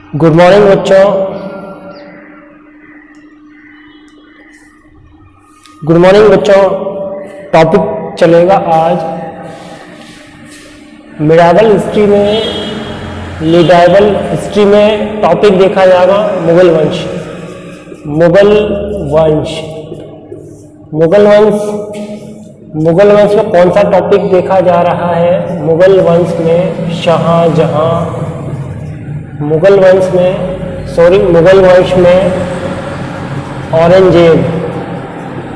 Good morning बच्चों। Good morning बच्चों। Topic चलेगा आज मिडावल हिस्ट्री में, मिडावल हिस्ट्री में टॉपिक देखा जाएगा मुगल वंश। मुगल वंश मुगल वंश में कौन सा टॉपिक देखा जा रहा है? मुगल वंश में शाहजहां, मुगल वंश में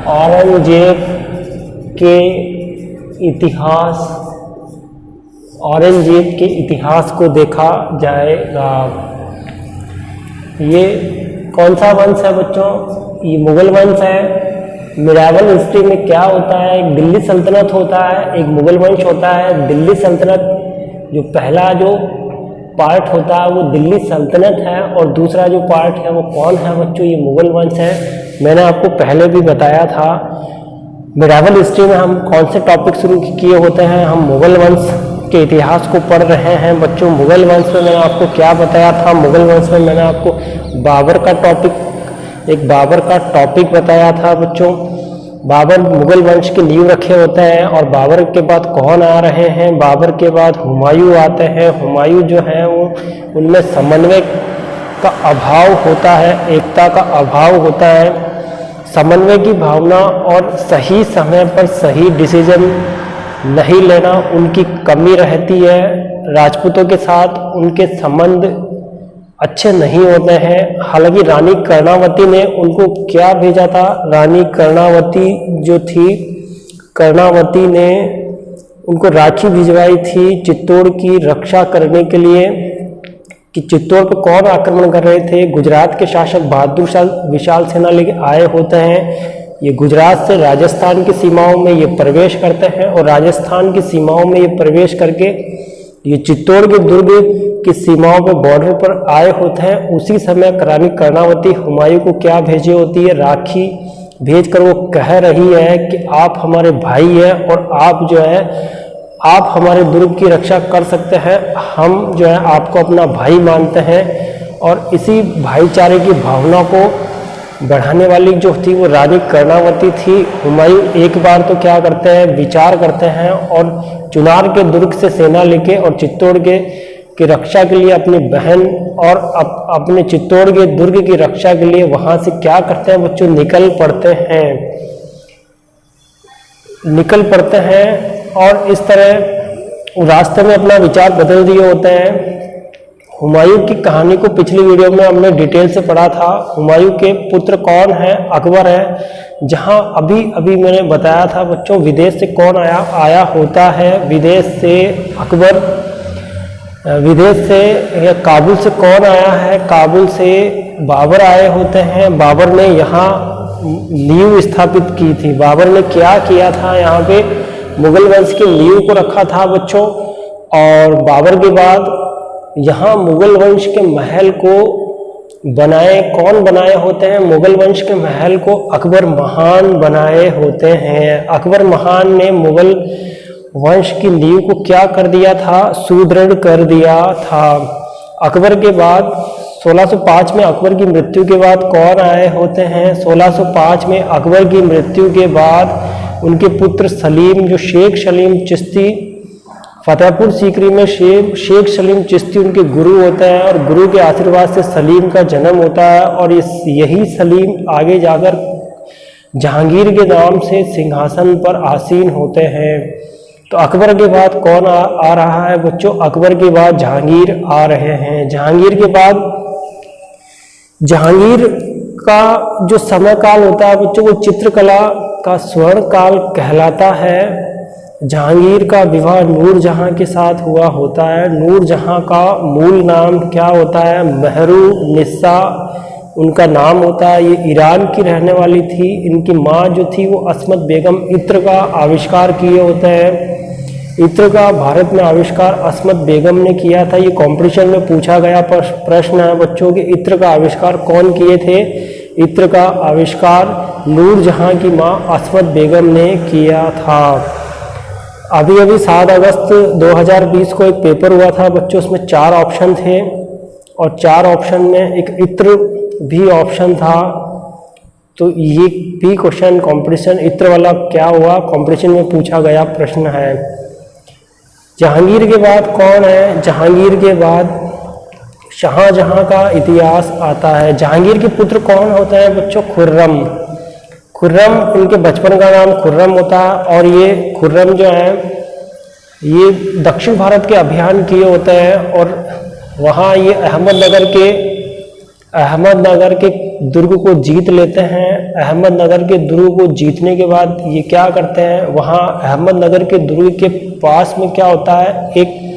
औरंगजेब के इतिहास को देखा जाएगा। ये कौन सा वंश है बच्चों? ये मुगल वंश है। मिडावल हिस्ट्री में क्या होता है? एक दिल्ली सल्तनत होता है, एक मुगल वंश होता है। दिल्ली सल्तनत जो पहला जो पार्ट होता है वो दिल्ली सल्तनत है, और दूसरा जो पार्ट है वो कौन है बच्चों? ये मुगल वंश है। मैंने आपको पहले भी बताया था मिडावल हिस्ट्री में हम कौन से टॉपिक शुरू किए होते हैं। हम मुगल वंश के इतिहास को पढ़ रहे हैं बच्चों। मुगल वंश में मैंने आपको क्या बताया था? मुगल वंश में मैंने आपको बाबर का टॉपिक बताया था बच्चों। बाबर मुगल वंश की नींव रखे होते हैं, और बाबर के बाद कौन आ रहे हैं? बाबर के बाद हुमायूं आते हैं। हुमायूं जो हैं वो उनमें समन्वय का अभाव होता है, एकता का अभाव होता है, समन्वय की भावना और सही समय पर सही डिसीजन नहीं लेना उनकी कमी रहती है। राजपूतों के साथ उनके संबंध अच्छे नहीं होते हैं। हालांकि रानी कर्णावती ने उनको क्या भेजा था? रानी कर्णावती जो थी, कर्णावती ने उनको राखी भिजवाई थी चित्तौड़ की रक्षा करने के लिए, कि चित्तौड़ पर कौन आक्रमण कर रहे थे? गुजरात के शासक बहादुर शाह विशाल सेना लेके आए होते हैं। ये गुजरात से राजस्थान की सीमाओं में ये प्रवेश करते हैं, और राजस्थान की सीमाओं में ये प्रवेश करके ये चित्तौड़ के दुर्ग की सीमाओं पर बॉर्डर पर आए होते हैं। उसी समय रानी कर्णावती हुमायूं को क्या भेजी होती है? राखी भेजकर वो कह रही है कि आप हमारे भाई हैं, और आप जो है आप हमारे दुर्ग की रक्षा कर सकते हैं। हम जो है आपको अपना भाई मानते हैं। और इसी भाईचारे की भावना को बढ़ाने वाली जो थी वो रानी कर्णावती थी। हुमायूं एक बार तो क्या करते हैं? विचार करते हैं, और चुनार के दुर्ग से सेना लेके और चित्तौड़ की रक्षा के लिए अपनी बहन और अपने चित्तौड़ के दुर्ग की रक्षा के लिए वहां से क्या करते हैं बच्चों? निकल पड़ते हैं, और इस तरह रास्ते में अपना विचार बदल दिए होते हैं। हुमायूं की कहानी को पिछली वीडियो में हमने डिटेल से पढ़ा था। हुमायूं के पुत्र कौन है? अकबर है। जहां अभी मैंने बताया था बच्चों, विदेश से कौन आया होता है? विदेश से अकबर, विदेश से या काबुल से कौन आया है? काबुल से बाबर आए होते हैं। बाबर ने यहाँ नींव स्थापित की थी। बाबर ने क्या किया था? यहाँ पे मुगल वंश की नींव को रखा था बच्चों। और बाबर के बाद यहाँ मुगल वंश के महल को कौन बनाए होते हैं? मुगल वंश के महल को अकबर महान बनाए होते हैं। अकबर महान ने मुगल वंश की नींव को क्या कर दिया था? सुदृढ़ कर दिया था। अकबर के बाद 1605 में अकबर की मृत्यु के बाद कौन आए होते हैं? 1605 में अकबर की मृत्यु के बाद उनके पुत्र सलीम, जो शेख सलीम चिश्ती, फतेहपुर सीकरी में शेख सलीम चिश्ती उनके गुरु होते हैं, और गुरु के आशीर्वाद से सलीम का जन्म होता है। और यही सलीम आगे जाकर जहांगीर के नाम से सिंहासन पर आसीन होते हैं। तो अकबर के बाद कौन आ रहा है बच्चों? अकबर के बाद जहांगीर आ रहे हैं। जहांगीर के बाद जहांगीर का जो समय काल होता है बच्चों, वो चित्रकला का स्वर्ण काल कहलाता है। जहांगीर का विवाह नूरजहां के साथ हुआ होता है। नूरजहां का मूल नाम क्या होता है? महरुनिस्सा उनका नाम होता है। ये ईरान की रहने वाली थी। इनकी माँ जो थी वो अस्मत बेगम। इत्र का आविष्कार किए होते हैं। इत्र का भारत में आविष्कार अस्मत बेगम ने किया था। ये कंपटीशन में पूछा गया प्रश्न है बच्चों कि इत्र का आविष्कार कौन किए थे? इत्र का आविष्कार नूरजहां की माँ अस्मत बेगम ने किया था। अभी 7 अगस्त 2020 को एक पेपर हुआ था बच्चों, उसमें 4 ऑप्शन थे और 4 ऑप्शन में एक इत्र भी ऑप्शन था। तो ये भी क्वेश्चन कंपटीशन इत्र वाला क्या हुआ, कंपटीशन में पूछा गया प्रश्न है। जहांगीर के बाद कौन है? जहांगीर के बाद शाहजहां का इतिहास आता है। जहांगीर के पुत्र कौन होते हैं बच्चों? खुर्रम। खुर्रम, इनके बचपन का नाम खुर्रम होता है और ये खुर्रम जो है ये दक्षिण भारत के अभियान किए होते हैं और वहाँ ये अहमदनगर के दुर्ग को जीत लेते हैं। अहमदनगर के दुर्ग को जीतने के बाद ये क्या करते हैं, वहाँ अहमदनगर के दुर्ग के पास में क्या होता है, एक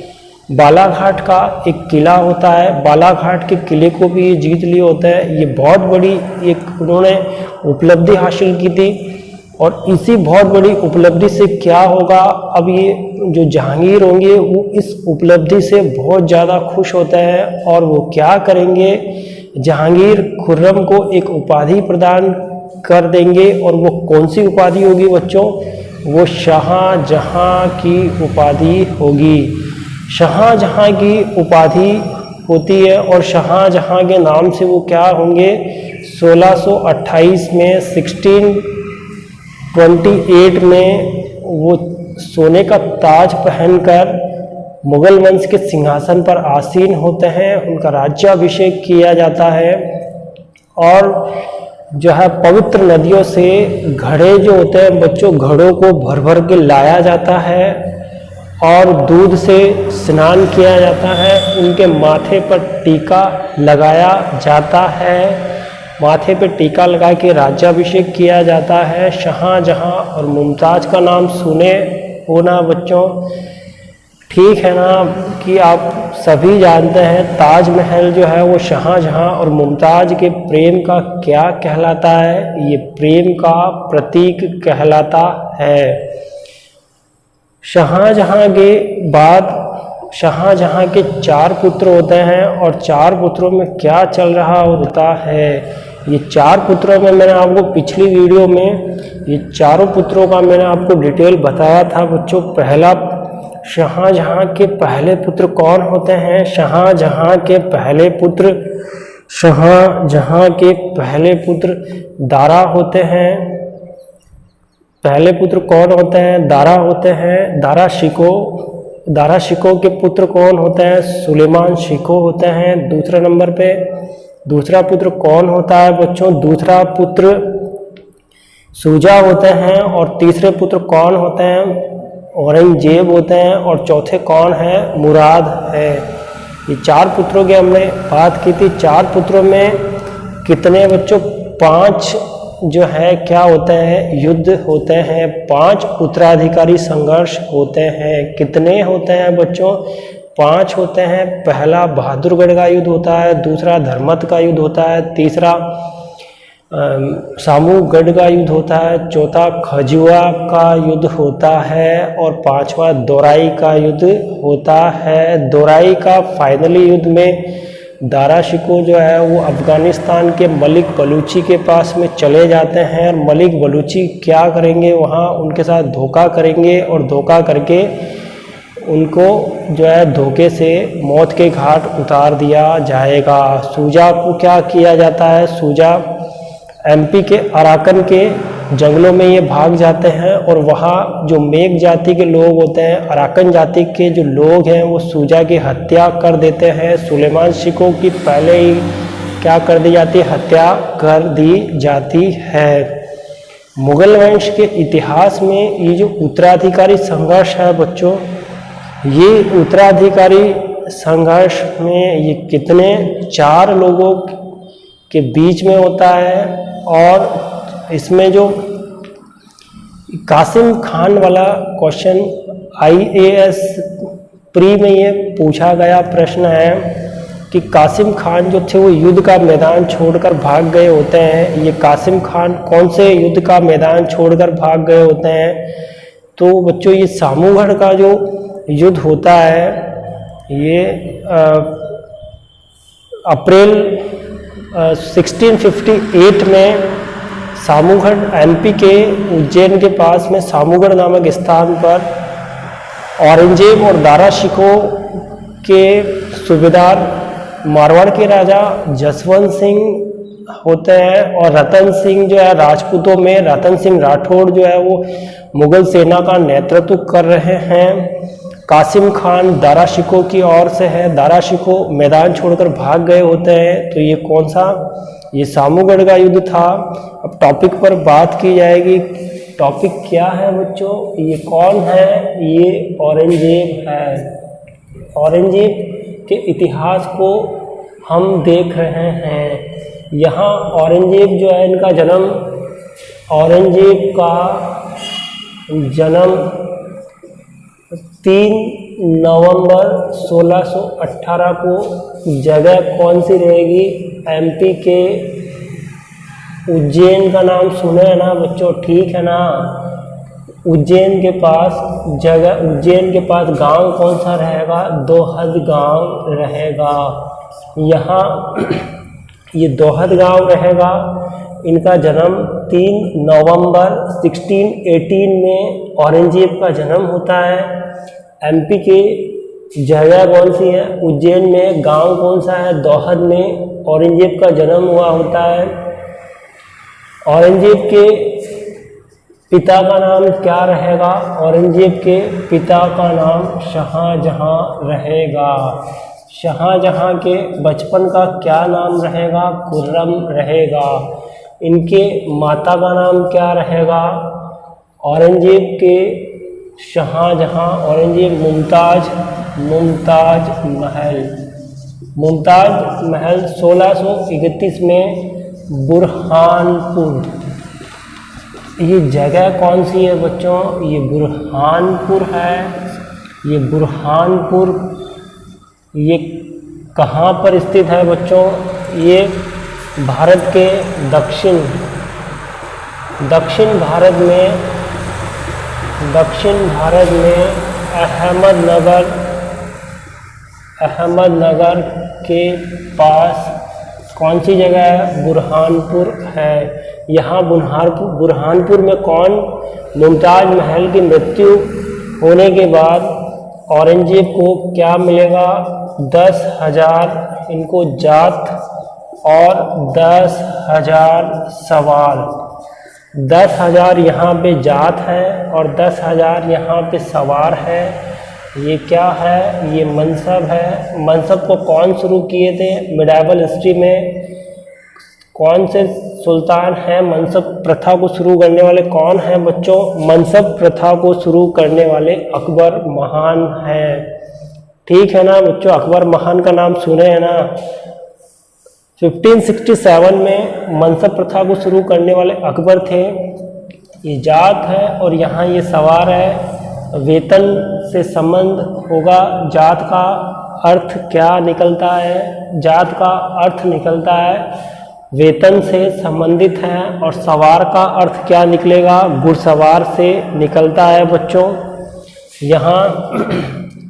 बालाघाट का एक किला होता है। बालाघाट के किले को भी ये जीत लिए होते हैं। ये बहुत बड़ी एक उन्होंने उपलब्धि हासिल की थी और इसी बहुत बड़ी उपलब्धि से क्या होगा, अब ये जो जहांगीर होंगे वो इस उपलब्धि से बहुत ज़्यादा खुश होते हैं और वो क्या करेंगे, जहांगीर खुर्रम को एक उपाधि प्रदान कर देंगे। और वो कौन सी उपाधि होगी बच्चों? वो शाहजहां की उपाधि होगी। शाहजहां की उपाधि होती है और शाहजहां के नाम से वो क्या होंगे, 1628 में 1628 में वो सोने का ताज पहनकर मुगल वंश के सिंहासन पर आसीन होते हैं। उनका राज्याभिषेक किया जाता है और जो है पवित्र नदियों से घड़े जो होते हैं बच्चों, घड़ों को भर भर के लाया जाता है और दूध से स्नान किया जाता है। उनके माथे पर टीका लगाया जाता है, माथे पे टीका लगा के राज्याभिषेक किया जाता है। शाहजहां और मुमताज़ का नाम सुने हो ना बच्चों? ठीक है ना, कि आप सभी जानते हैं ताजमहल जो है वो शाहजहां और मुमताज़ के प्रेम का क्या कहलाता है? ये प्रेम का प्रतीक कहलाता है। शाहजहां के बाद शाहजहां के 4 पुत्र होते हैं और 4 पुत्रों में क्या चल रहा होता है? ये 4 पुत्रों में मैंने आपको पिछली वीडियो में ये चारों पुत्रों का मैंने आपको डिटेल बताया था बच्चों। पहला, शाहजहां के पहले पुत्र कौन होते हैं? शाहजहां के पहले पुत्र दारा होते हैं। पहले पुत्र कौन होते हैं? दारा होते हैं। दारा शिको के पुत्र कौन होते हैं? सुलेमान शिको होते हैं। दूसरे नंबर पे दूसरा पुत्र कौन होता है बच्चों? दूसरा पुत्र सूजा होते हैं। और तीसरे पुत्र कौन होते हैं? औरंगजेब होते हैं। और चौथे कौन है? मुराद है। ये 4 पुत्रों की हमने बात की थी। 4 पुत्रों में कितने बच्चों? 5 जो है क्या होते हैं? युद्ध होते हैं। 5 उत्तराधिकारी संघर्ष होते हैं। कितने होते हैं बच्चों? 5 होते हैं। पहला बहादुरगढ़ का युद्ध होता है, दूसरा धर्मत का युद्ध होता है, तीसरा सामूगढ़ का युद्ध होता है, चौथा खजुआ का युद्ध होता है और 5वां दोराई का युद्ध होता है। दोराई का फाइनली युद्ध में दारा शिको जो है वो अफ़गानिस्तान के मलिक बलूची के पास में चले जाते हैं और मलिक बलूची क्या करेंगे, वहाँ उनके साथ धोखा करेंगे और धोखा करके उनको जो है धोखे से मौत के घाट उतार दिया जाएगा। सूजा को क्या किया जाता है? सूजा एमपी के अराकन के जंगलों में ये भाग जाते हैं और वहाँ जो मेघ जाति के लोग होते हैं, अराकन जाति के जो लोग हैं, वो सूजा की हत्या कर देते हैं। सुलेमान शिको की पहले ही क्या कर दी जाती है? हत्या कर दी जाती है। मुगल वंश के इतिहास में ये जो उत्तराधिकारी संघर्ष है बच्चों, ये उत्तराधिकारी संघर्ष में ये कितने 4 लोगों के बीच में होता है। और इसमें जो कासिम खान वाला क्वेश्चन IAS प्री में ये पूछा गया प्रश्न है कि कासिम खान जो थे वो युद्ध का मैदान छोड़कर भाग गए होते हैं। ये कासिम खान कौन से युद्ध का मैदान छोड़कर भाग गए होते हैं? तो बच्चों ये सामूगढ़ का जो युद्ध होता है ये अप्रैल 1658 में सामूगढ़ MP के उज्जैन के पास में सामूगढ़ नामक स्थान पर औरंगजेब और दारा शिको के सूबेदार मारवाड़ के राजा जसवंत सिंह होते हैं, और रतन सिंह जो है राजपूतों में रतन सिंह राठौड़ जो है वो मुगल सेना का नेतृत्व कर रहे हैं। कासिम खान दारा शिकोह की ओर से है, दारा शिकोह मैदान छोड़कर भाग गए होते हैं। तो ये कौन सा, ये सामूगढ़ का युद्ध था। अब टॉपिक पर बात की जाएगी। टॉपिक क्या है बच्चों, ये कौन है, ये औरंगजेब है। औरंगजेब के इतिहास को हम देख रहे हैं। यहाँ औरंगजेब जो है इनका जन्म, औरंगजेब का जन्म 3 नवंबर 1618 को, जगह कौन सी रहेगी, एमपी के उज्जैन का नाम सुने है ना बच्चों, ठीक है ना। उज्जैन के पास जगह, उज्जैन के पास गांव कौन सा रहेगा, दोहद गांव रहेगा। यहाँ ये दोहद गांव रहेगा। इनका जन्म 3 नवंबर 1618 में औरंगजेब का जन्म होता है। एमपी के जगह कौन सी है, उज्जैन में, गांव कौन सा है, दोहद में औरंगजेब का जन्म हुआ होता है। औरंगजेब के पिता का नाम क्या रहेगा, औरंगजेब के पिता का नाम शाहजहां रहेगा। शाहजहां के बचपन का क्या नाम रहेगा, खुर्रम रहेगा। इनके माता का नाम क्या रहेगा, औरंगजेब के शाहजहां, औरंगजेब मुमताज महल। मुमताज महल 1631 में बुरहानपुर, ये जगह कौन सी है बच्चों, ये बुरहानपुर है। ये बुरहानपुर ये कहाँ पर स्थित है बच्चों, ये भारत के दक्षिण भारत में अहमदनगर के पास कौन सी जगह है, बुरहानपुर है। यहाँ बुरहानपुर में कौन, मुमताज महल की मृत्यु होने के बाद औरंगजेब को क्या मिलेगा, 10,000 इनको जात और 10,000 सवार। 10,000 यहाँ पे जात है और 10,000 यहाँ पे सवार है। ये क्या है, ये मनसब है। मनसब को कौन शुरू किए थे, मिडाइवल हिस्ट्री में कौन से सुल्तान हैं मनसब प्रथा को शुरू करने वाले, कौन हैं बच्चों, मनसब प्रथा को शुरू करने वाले अकबर महान हैं। ठीक है ना बच्चों, अकबर महान का नाम सुने हैं ना। 1567 में मनसब प्रथा को शुरू करने वाले अकबर थे। ये जात है और यहाँ ये सवार है। वेतन से संबंध होगा, जात का अर्थ क्या निकलता है, जात का अर्थ निकलता है वेतन से संबंधित है, और सवार का अर्थ क्या निकलेगा, घुड़सवार से निकलता है बच्चों। यहाँ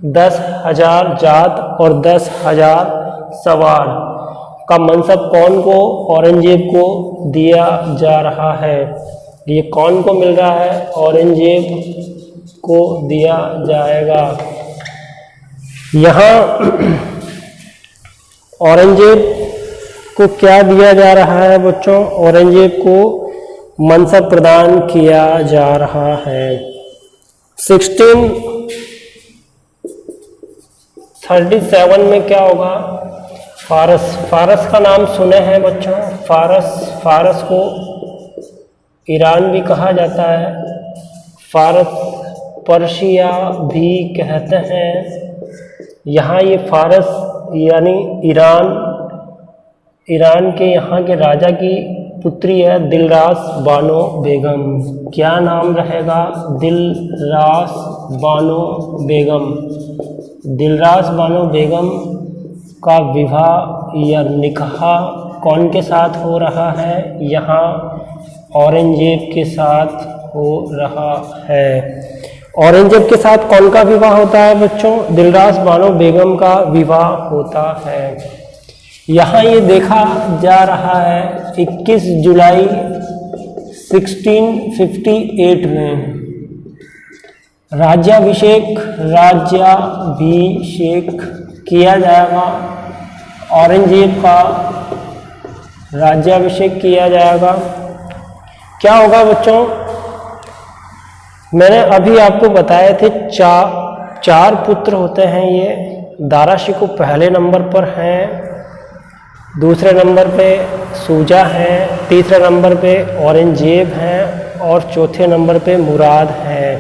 10,000 जात और 10,000 सवार का मनसब कौन को, औरंगजेब को दिया जा रहा है। ये कौन को मिल रहा है, औरंगजेब को दिया जाएगा। यहाँ औरंगजेब को क्या दिया जा रहा है बच्चों, औरंगजेब को मनसब प्रदान किया जा रहा है। 1637 में क्या होगा, फारस का नाम सुने हैं बच्चों। फारस को ईरान भी कहा जाता है, फारस पर्शिया भी कहते हैं। यहाँ ये फारस यानी ईरान के यहाँ के राजा की पुत्री है दिलरास बानो बेगम। क्या नाम रहेगा, दिलरास बानो बेगम। दिलरास बानो बेगम का विवाह या निकाह कौन के साथ हो रहा है, यहाँ औरंगजेब के साथ हो रहा है। औरंगजेब के साथ कौन का विवाह होता है बच्चों, दिलरास बानो बेगम का विवाह होता है। यहाँ ये देखा जा रहा है 21 जुलाई 1658 में राज्याभिषेक किया जाएगा औरंगजेब का राज्याभिषेक किया जाएगा। क्या होगा बच्चों, मैंने अभी आपको बताए थे चार पुत्र होते हैं। ये दारा शिकोह पहले नंबर पर हैं, दूसरे नंबर पे शुजा हैं, तीसरे नंबर पे औरंगजेब हैं और चौथे नंबर पे मुराद हैं।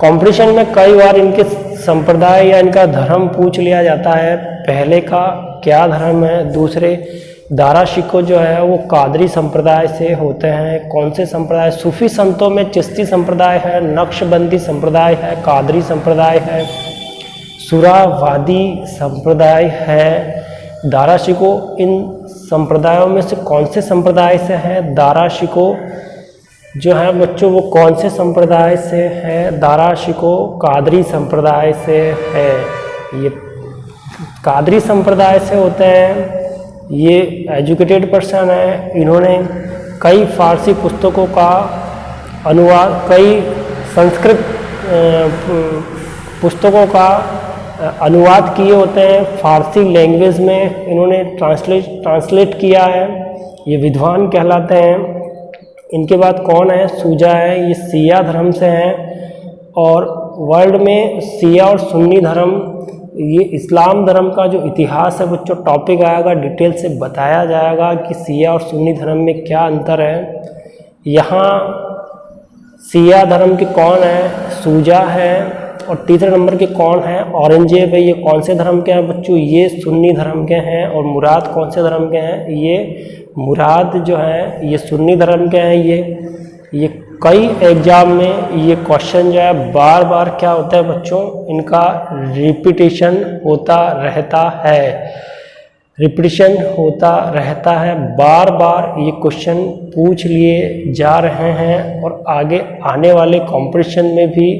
कंपटीशन में कई बार इनके संप्रदाय या इनका धर्म पूछ लिया जाता है। पहले का क्या धर्म है, दूसरे दारा शिकोह जो है वो कादरी संप्रदाय से होते हैं। कौन से संप्रदाय, सूफी संतों में चिश्ती संप्रदाय है, नक्शबंदी संप्रदाय है, कादरी संप्रदाय है, सुरावादी संप्रदाय है। दारा शिकोह इन संप्रदायों में से कौन से संप्रदाय से है? दारा शिकोह जो है बच्चों वो कौन से संप्रदाय से है? दारा शिकोह कादरी संप्रदाय से है। ये कादरी संप्रदाय से होते हैं। ये एजुकेटेड पर्सन है। इन्होंने कई फारसी पुस्तकों का अनुवाद, कई संस्कृत पुस्तकों का अनुवाद किए होते हैं। फारसी लैंग्वेज में इन्होंने ट्रांसलेट किया है। ये विद्वान कहलाते हैं। इनके बाद कौन है? शुजा है। ये शिया धर्म से हैं और वर्ल्ड में शिया और सुन्नी धर्म, ये इस्लाम धर्म का जो इतिहास है बच्चों टॉपिक आएगा, डिटेल से बताया जाएगा कि शिया और सुन्नी धर्म में क्या अंतर है। यहाँ शिया धर्म के कौन है? शुजा है। और तीसरे नंबर के कौन है? औरंगजेब है। ये कौन से धर्म के हैं बच्चों? ये सुन्नी धर्म के हैं। और मुराद कौन से धर्म के हैं? ये मुराद जो है ये सुन्नी धर्म के हैं। ये कई एग्जाम में ये क्वेश्चन जो है बार बार क्या होता है बच्चों, इनका रिपीटिशन होता रहता है। रिपीटिशन होता रहता है, बार बार ये क्वेश्चन पूछ लिए जा रहे हैं और आगे आने वाले कंपटीशन में भी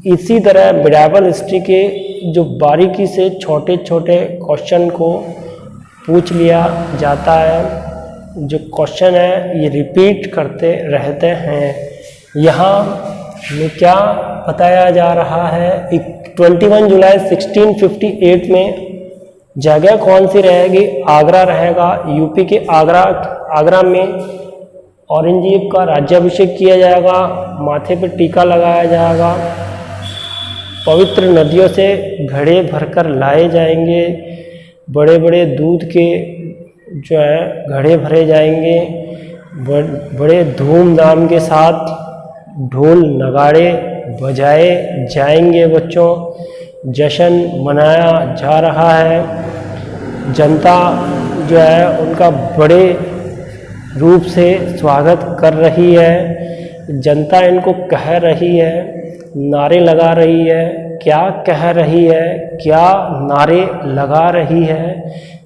इसी तरह मिडावल हिस्ट्री के जो बारीकी से छोटे छोटे क्वेश्चन को पूछ लिया जाता है। जो क्वेश्चन है ये रिपीट करते रहते हैं। यहाँ में क्या बताया जा रहा है, 21 जुलाई 1658 में जगह कौन सी रहेगी? आगरा रहेगा। यूपी के आगरा में औरंगजेब का राज्याभिषेक किया जाएगा। माथे पर टीका लगाया जाएगा। पवित्र नदियों से घड़े भरकर लाए जाएंगे। बड़े बड़े दूध के जो है घड़े भरे जाएंगे। बड़े धूमधाम के साथ ढोल नगाड़े बजाए जाएंगे बच्चों। जश्न मनाया जा रहा है। जनता जो है उनका बड़े रूप से स्वागत कर रही है। जनता इनको कह रही है, नारे लगा रही है। क्या कह रही है, क्या नारे लगा रही है?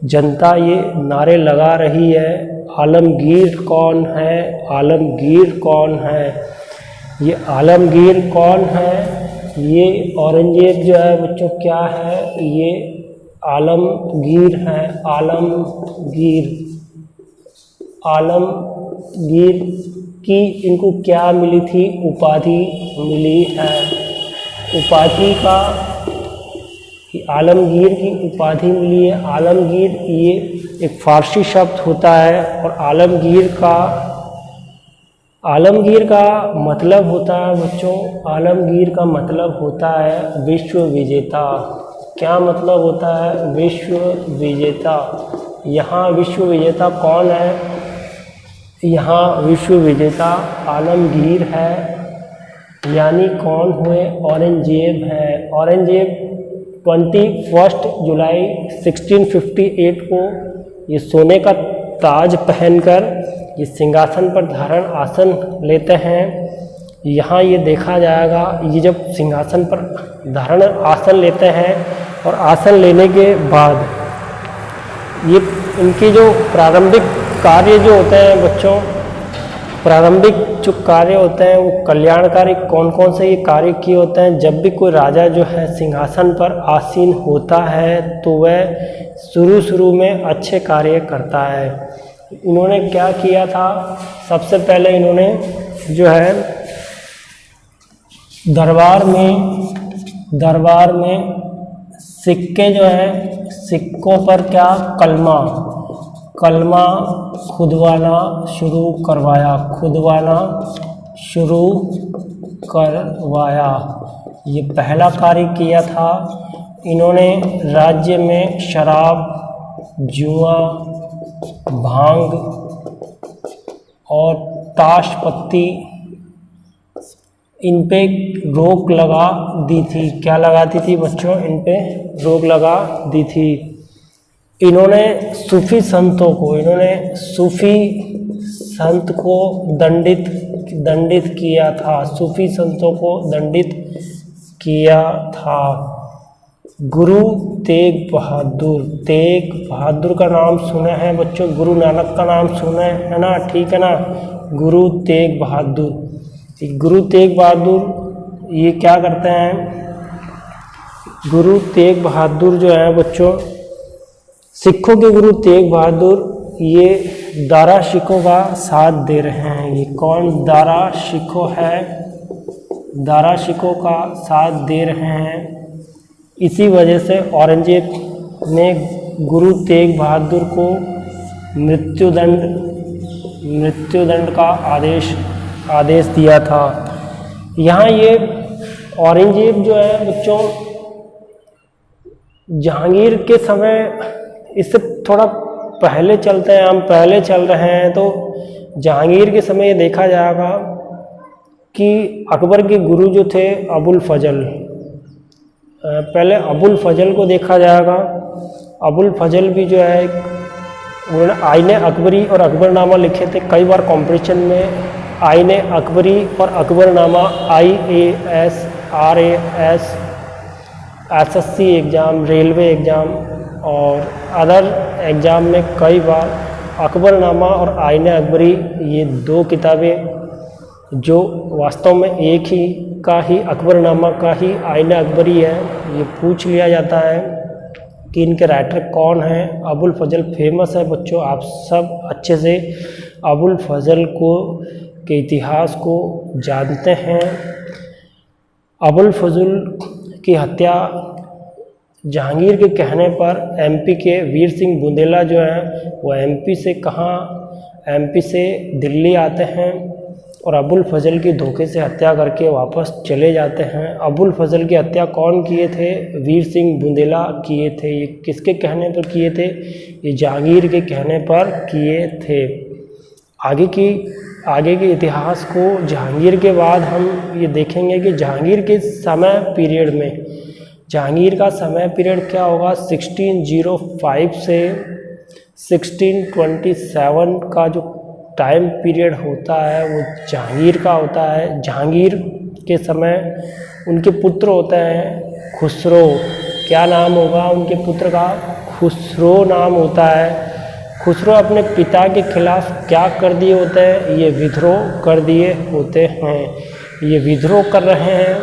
जनता ये नारे लगा रही है। आलमगीर कौन है? आलमगीर कौन है? ये आलमगीर कौन है? ये औरंगजेब जो है बच्चों क्या है? ये आलमगीर है। आलमगीर की इनको क्या मिली थी? उपाधि मिली है। उपाधि का आलमगीर की उपाधि मिली है। आलमगीर ये एक फारसी शब्द होता है और आलमगीर का मतलब होता है बच्चों, आलमगीर का मतलब होता है विश्व विजेता। क्या मतलब होता है? विश्व विजेता। यहाँ विश्व विजेता कौन है? यहाँ विश्व विजेता आलमगीर है। यानी कौन हुए? औरंगजेब है। औरंगजेब 21 जुलाई 1658 को ये सोने का ताज पहनकर ये सिंहासन पर धारण आसन लेते हैं। यहाँ ये देखा जाएगा, ये जब सिंहासन पर धारण आसन लेते हैं और आसन लेने के बाद ये इनके जो प्रारंभिक कार्य जो होते हैं बच्चों, प्रारंभिक जो कार्य होते हैं वो कल्याणकारी कौन कौन से ये कार्य किए होते हैं? जब भी कोई राजा जो है सिंहासन पर आसीन होता है तो वह शुरू में अच्छे कार्य करता है। इन्होंने क्या किया था? सबसे पहले इन्होंने जो है दरबार में सिक्के जो है सिक्कों पर क्या, कलमा कलमा खुदवाना शुरू करवाया, खुदवाना शुरू करवाया, ये पहला कार्य किया था। इन्होंने राज्य में शराब, जुआ, भांग और ताश पत्ती इन पे रोक लगा दी थी। क्या लगा दी थी बच्चों? इन पे रोक लगा दी थी। इन्होंने सूफी संतों को, इन्होंने सूफी संत को दंडित किया था, सूफी संतों को दंडित किया था। गुरु तेग बहादुर का नाम सुना है बच्चों, गुरु नानक का नाम सुना है ना, ठीक है ना। गुरु तेग बहादुर ये क्या करते हैं? गुरु तेग बहादुर जो है बच्चों, सिखों के गुरु तेग बहादुर ये दारा शिकोह का साथ दे रहे हैं। ये कौन दारा शिकोह है? दारा शिकोह का साथ दे रहे हैं। इसी वजह से औरंगजेब ने गुरु तेग बहादुर को मृत्युदंड का आदेश दिया था। यहाँ ये औरंगजेब जो है बच्चों, जहांगीर के समय, इससे थोड़ा पहले चलते हैं, हम पहले चल रहे हैं। तो जहांगीर के समय ये देखा जाएगा कि अकबर के गुरु जो थे अबुल फजल, पहले अबुल फजल को देखा जाएगा। अबुल फजल भी जो है उन्होंने आईने अकबरी और अकबरनामा लिखे थे। कई बार कंपटीशन में आईने अकबरी और Akbarnama, IAS, RAS, SSC exam, railway exam और अदर एग्ज़ाम में कई बार अकबरनामा और आईने अकबरी, ये दो किताबें जो वास्तव में एक ही का ही अकबरनामा का ही आईने अकबरी है, ये पूछ लिया जाता है कि इनके राइटर कौन हैं। अबुल फजल फेमस है बच्चों, आप सब अच्छे से अबुल फजल के इतिहास को जानते हैं। अबुल फजल की हत्या जहांगीर के कहने पर MP के वीर सिंह बुंदेला जो हैं वो MP से दिल्ली आते हैं और अबुल फजल की धोखे से हत्या करके वापस चले जाते हैं। अबुल फजल की हत्या कौन किए थे? वीर सिंह बुंदेला किए थे। ये किसके कहने पर किए थे? ये जहांगीर के कहने पर किए थे। आगे के इतिहास को जहांगीर के बाद हम ये देखेंगे कि जहांगीर के समय पीरियड में, जहांगीर का समय पीरियड क्या होगा? 1605 से 1627 का जो टाइम पीरियड होता है वो जहांगीर का होता है। जहांगीर के समय उनके पुत्र होते हैं खुसरो। क्या नाम होगा उनके पुत्र का? खुसरो नाम होता है। खुसरो अपने पिता के खिलाफ क्या कर दिए होते हैं? ये विद्रोह कर दिए होते हैं। ये विद्रोह कर रहे हैं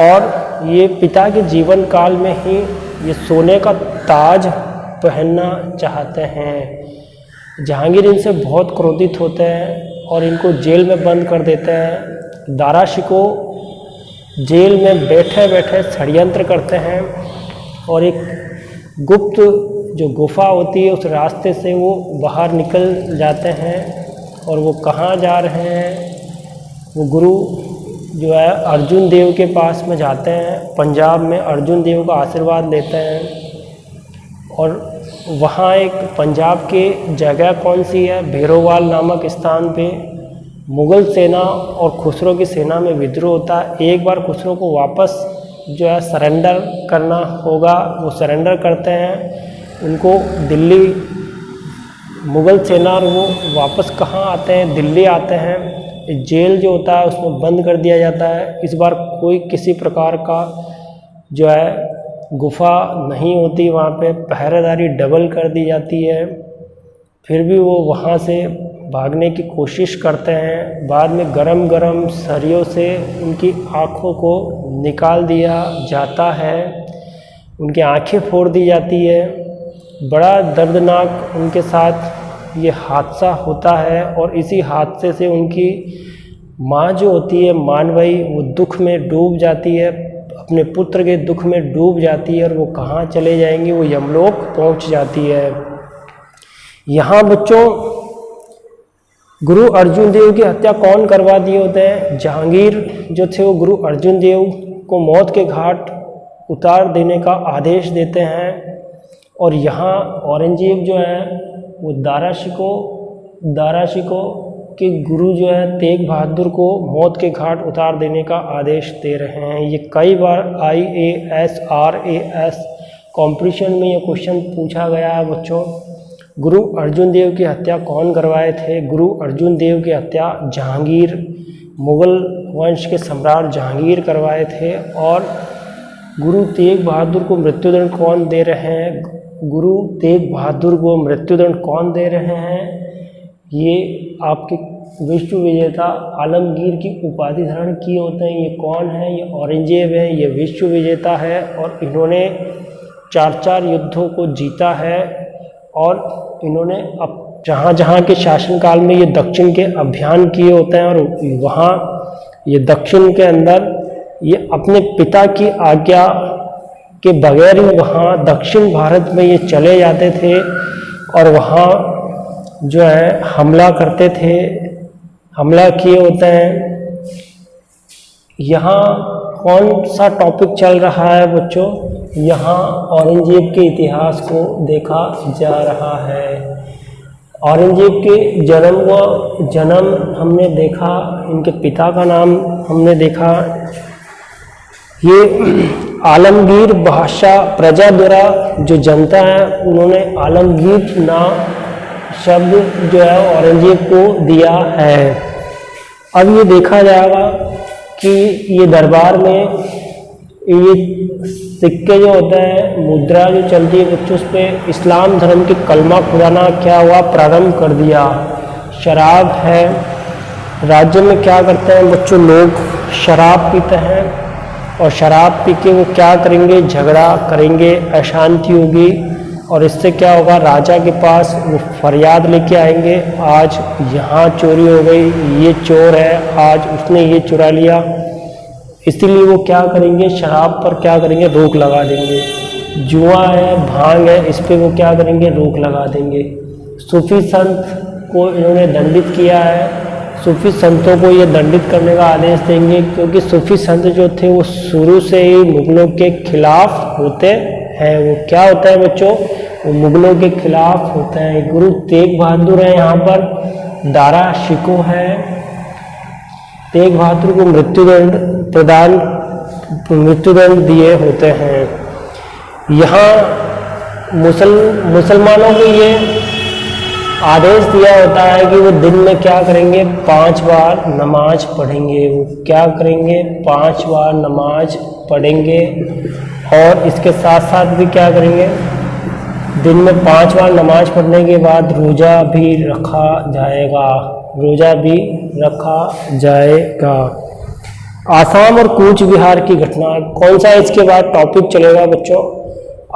और ये पिता के जीवन काल में ही ये सोने का ताज पहनना चाहते हैं। जहांगीर इनसे बहुत क्रोधित होते हैं और इनको जेल में बंद कर देते हैं। दारा शिकोह जेल में बैठे बैठे षड्यंत्र करते हैं और एक गुप्त जो गुफा होती है उस रास्ते से वो बाहर निकल जाते हैं। और वो कहाँ जा रहे हैं? वो गुरु जो है अर्जुन देव के पास में जाते हैं। पंजाब में अर्जुन देव का आशीर्वाद लेते हैं और वहाँ एक पंजाब के जगह कौन सी है? भैरोवाल नामक स्थान पे मुग़ल सेना और खुसरो की सेना में विद्रोह होता है। एक बार खुसरो को वापस जो है सरेंडर करना होगा, वो सरेंडर करते हैं। उनको दिल्ली मुग़ल सेना और वो वापस कहाँ आते हैं? दिल्ली आते हैं। जेल जो होता है उसमें बंद कर दिया जाता है। इस बार कोई किसी प्रकार का जो है गुफा नहीं होती, वहाँ पे पहरेदारी डबल कर दी जाती है। फिर भी वो वहाँ से भागने की कोशिश करते हैं। बाद में गरम सरियों से उनकी आँखों को निकाल दिया जाता है, उनकी आँखें फोड़ दी जाती है। बड़ा दर्दनाक उनके साथ ये हादसा होता है और इसी हादसे से उनकी माँ जो होती है मानवई, वो दुख में डूब जाती है। अपने पुत्र के दुख में डूब जाती है और वो कहाँ चले जाएंगी, वो यमलोक पहुँच जाती है। यहाँ बच्चों गुरु अर्जुन देव की हत्या कौन करवा दिए होते हैं? जहांगीर जो थे वो गुरु अर्जुन देव को मौत के घाट उतार देने का आदेश देते हैं। और यहाँ औरंगजेब जो है वो दारा शिकोह के गुरु जो है तेग बहादुर को मौत के घाट उतार देने का आदेश दे रहे हैं। ये कई बार IAS RAS कॉम्पिटिशन में ये क्वेश्चन पूछा गया है बच्चों। गुरु अर्जुन देव की हत्या कौन करवाए थे? गुरु अर्जुन देव की हत्या जहांगीर, मुगल वंश के सम्राट जहांगीर करवाए थे। और गुरु तेग बहादुर को मृत्युदंड कौन दे रहे हैं? गुरु तेग बहादुर को मृत्युदंड कौन दे रहे हैं? ये आपके विश्व विजेता आलमगीर की उपाधि धारण किए होते हैं। ये कौन है? ये औरंगजेब है, ये विश्व विजेता है और इन्होंने 4 युद्धों को जीता है। और इन्होंने अब जहाँ जहाँ के शासनकाल में ये दक्षिण के अभियान किए होते हैं और वहाँ ये दक्षिण के अंदर ये अपने पिता की आज्ञा के बगैर ही वहाँ दक्षिण भारत में ये चले जाते थे और वहाँ जो है हमला करते थे, हमला किए होते हैं। यहाँ कौन सा टॉपिक चल रहा है बच्चों? यहाँ औरंगजेब के इतिहास को देखा जा रहा है। औरंगजेब के जन्म हमने देखा, इनके पिता का नाम हमने देखा। ये आलमगीर बादशाह प्रजा द्वारा जो जनता है उन्होंने आलमगीर नाम शब्द जो है औरंगजेब को दिया है। अब ये देखा जाएगा कि ये दरबार में ये सिक्के जो होते हैं, मुद्रा जो चलती है बच्चों, उस पर इस्लाम धर्म के कलमा खुदाना क्या हुआ, प्रारंभ कर दिया। शराब है, राज्य में क्या करते हैं बच्चों, लोग शराब पीते हैं और शराब पी के वो क्या करेंगे, झगड़ा करेंगे, अशांति होगी और इससे क्या होगा, राजा के पास वो फरियाद लेके आएंगे, आज यहाँ चोरी हो गई, ये चोर है, आज उसने ये चुरा लिया। इसीलिए वो क्या करेंगे, शराब पर क्या करेंगे, रोक लगा देंगे। जुआ है, भांग है, इस पे वो क्या करेंगे, रोक लगा देंगे। सूफी संत को इन्होंने दंडित किया है, सूफी संतों को ये दंडित करने का आदेश देंगे क्योंकि सूफी संत जो थे वो शुरू से ही मुगलों के खिलाफ होते हैं। वो क्या होता है बच्चों, वो मुगलों के खिलाफ होते हैं। गुरु तेग बहादुर है, यहाँ पर दारा शिकोह है। तेग बहादुर को मृत्युदंड दिए होते हैं। यहाँ मुसलमानों को ये आदेश दिया होता है कि वो दिन में क्या करेंगे, 5 बार नमाज पढ़ेंगे। वो क्या करेंगे, 5 बार नमाज पढ़ेंगे और इसके साथ साथ भी क्या करेंगे, दिन में 5 बार नमाज पढ़ने के बाद रोज़ा भी रखा जाएगा, रोज़ा भी रखा जाएगा। आसाम और कूच बिहार की घटना कौन सा इसके बाद टॉपिक चलेगा बच्चों,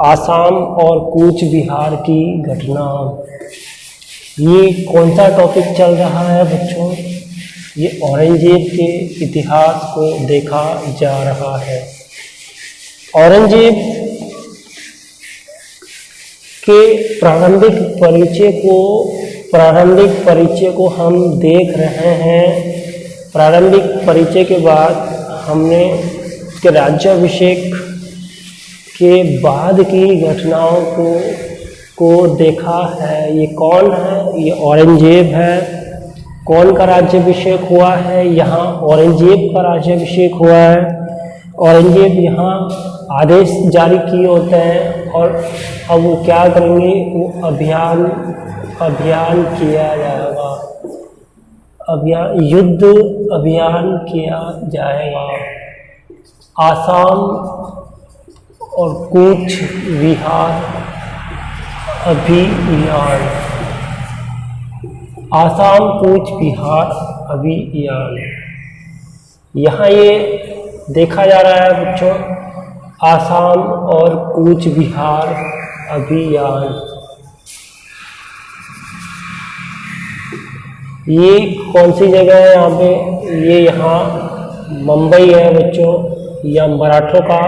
आसाम और कूच बिहार की घटना। ये कौन सा टॉपिक चल रहा है बच्चों, ये औरंगजेब के इतिहास को देखा जा रहा है। औरंगजेब के प्रारंभिक परिचय को हम देख रहे हैं। प्रारंभिक परिचय के बाद हमने इसके राज्याभिषेक के बाद की घटनाओं को देखा है। ये कौन है, ये औरंगजेब है। कौन का राज्याभिषेक हुआ है, यहाँ औरंगजेब का राज्याभिषेक हुआ है। औरंगजेब यहाँ आदेश जारी किए होते हैं और अब वो क्या करेंगे, वो अभियान किया जाएगा, युद्ध अभियान किया जाएगा। आसाम और कूच बिहार अभियान, आसाम कूच बिहार अभियान। यहाँ ये देखा जा रहा है बच्चों, आसाम और कूच बिहार अभियान। ये कौन सी जगह है यहाँ पे, ये यहाँ मुंबई है बच्चों, या मराठों का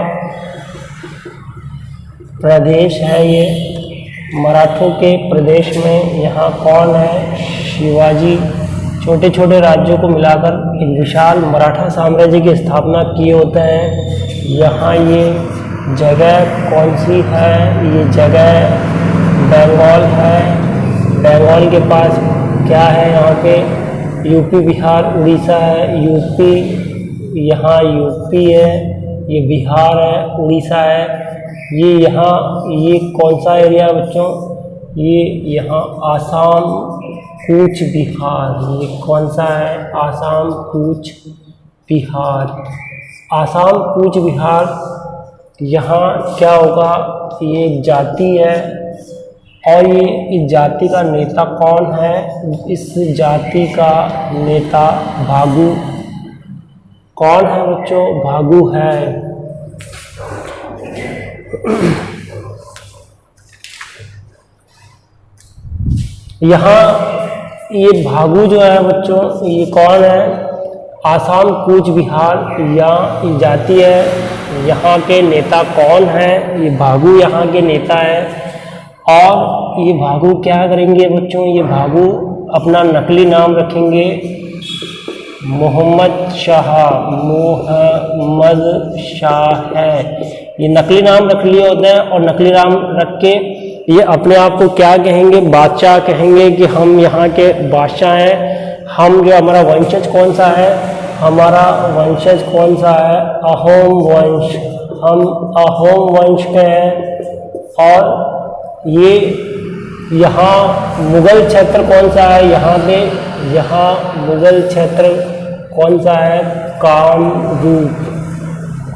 प्रदेश है। ये मराठों के प्रदेश में यहाँ कौन है? शिवाजी। छोटे छोटे राज्यों को मिलाकर एक विशाल मराठा साम्राज्य की स्थापना किए होते हैं। यहाँ ये जगह कौन सी है? ये जगह बंगाल है। बंगाल के पास क्या है? यहाँ पे यूपी, बिहार, उड़ीसा है। यूपी, यहाँ यूपी है, ये बिहार है, उड़ीसा है। ये यहाँ ये कौन सा एरिया है बच्चों? ये यहाँ आसाम, कूच बिहार। ये कौन सा है? आसाम, कूच बिहार। आसाम, कूच बिहार। यहाँ क्या होगा? ये एक जाति है और ये इस जाति का नेता कौन है? इस जाति का नेता भागु। कौन है बच्चों? भागु है। यहाँ ये भागु जो है बच्चों, ये कौन है? आसाम, कूच बिहार या जाति है। यहाँ के नेता कौन है? ये भागु यहाँ के नेता है। और ये भागु क्या करेंगे बच्चों? ये भागु अपना नकली नाम रखेंगे मोहम्मद शाह। मोहम्मद शाह है, ये नकली नाम रख लिए होते हैं। और नकली नाम रख के ये अपने आप को क्या कहेंगे? बादशाह कहेंगे कि हम यहाँ के बादशाह हैं। हम जो हमारा वंशज कौन सा है? हमारा वंशज कौन सा है? अहोम वंश। हम अहोम वंश के हैं। और ये यहाँ मुगल क्षेत्र कौन सा है? यहाँ पे यहाँ मुगल क्षेत्र कौन सा है? कामरूप।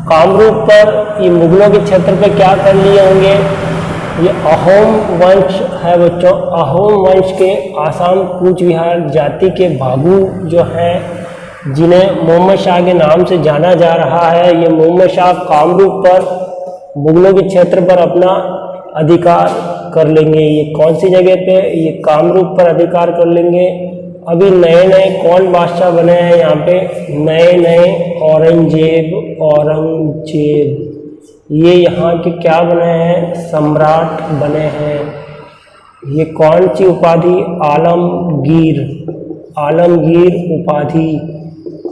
कामरूप पर ये मुगलों के क्षेत्र पे क्या कर लिए होंगे? ये अहोम वंश है बच्चों। अहोम वंश के आसाम, कूच बिहार जाति के भागु जो हैं, जिन्हें मोहम्मद शाह के नाम से जाना जा रहा है, ये मोहम्मद शाह कामरूप पर मुगलों के क्षेत्र पर अपना अधिकार कर लेंगे। ये कौन सी जगह पे? ये कामरूप पर अधिकार कर लेंगे। अभी नए नए कौन बादशाह बने हैं यहाँ पे? नए नए औरंगजेब। ये यहाँ के क्या बने हैं? सम्राट बने हैं। ये कौन सी उपाधि? आलमगीर। आलमगीर उपाधि।